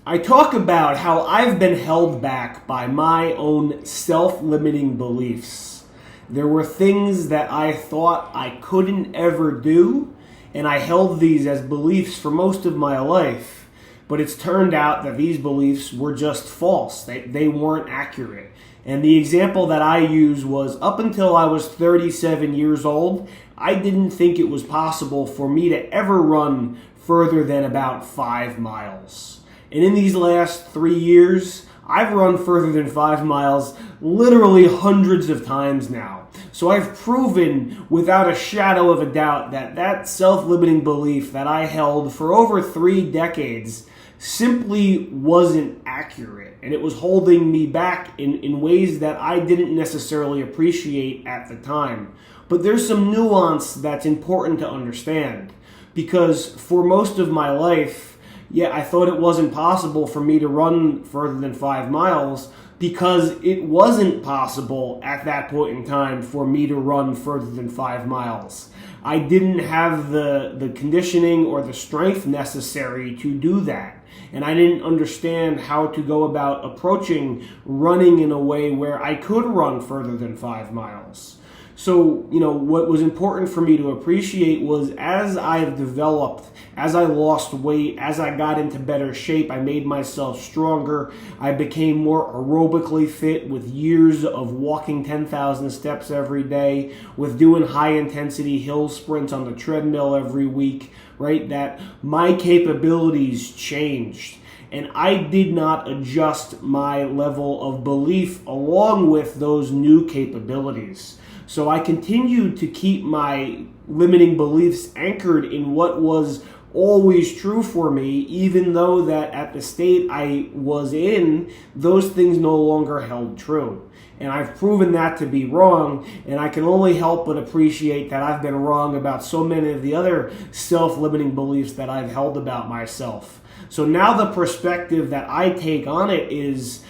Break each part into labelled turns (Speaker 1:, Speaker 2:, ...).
Speaker 1: I talk about how I've been held back by my own self-limiting beliefs. There were things that I thought I couldn't ever do, and I held these as beliefs for most of my life. But it's turned out that these beliefs were just false. They weren't accurate. And the example that I use was up until I was 37 years old, I didn't think it was possible for me to ever run further than about 5 miles. And in these last 3 years, I've run further than 5 miles literally hundreds of times now. So I've proven without a shadow of a doubt that that self-limiting belief that I held for over 3 decades simply wasn't accurate. And it was holding me back in ways that I didn't necessarily appreciate at the time. But there's some nuance that's important to understand. Because for most of my life, I thought it wasn't possible for me to run further than 5 miles because it wasn't possible at that point in time for me to run further than 5 miles. I didn't have the conditioning or the strength necessary to do that. And I didn't understand how to go about approaching running in a way where I could run further than 5 miles. So, what was important for me to appreciate was as I've developed, as I lost weight, as I got into better shape, I made myself stronger. I became more aerobically fit with years of walking 10,000 steps every day, with doing high-intensity hill sprints on the treadmill every week, right? That my capabilities changed. And I did not adjust my level of belief along with those new capabilities. So I continued to keep my limiting beliefs anchored in what was always true for me, even though that at the state I was in, those things no longer held true. And I've proven that to be wrong, and I can only help but appreciate that I've been wrong about so many of the other self-limiting beliefs that I've held about myself. So now the perspective that I take on it is,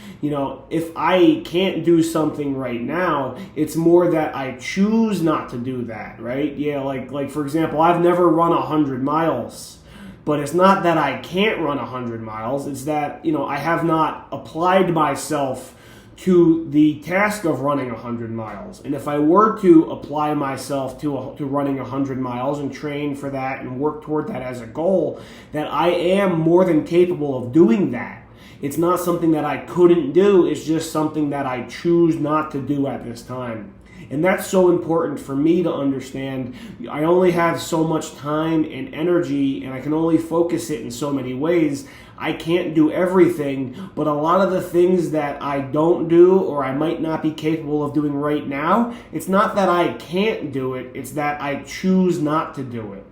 Speaker 1: if I can't do something right now, it's more that I choose not to do that, right? Like for example, I've never run 100 miles. But it's not that I can't run 100 miles. It's that, I have not applied myself to the task of running 100 miles. And if I were to apply myself to running 100 miles and train for that and work toward that as a goal, that I am more than capable of doing that. It's not something that I couldn't do. It's just something that I choose not to do at this time. And that's so important for me to understand. I only have so much time and energy, and I can only focus it in so many ways. I can't do everything, but a lot of the things that I don't do or I might not be capable of doing right now, it's not that I can't do it, it's that I choose not to do it.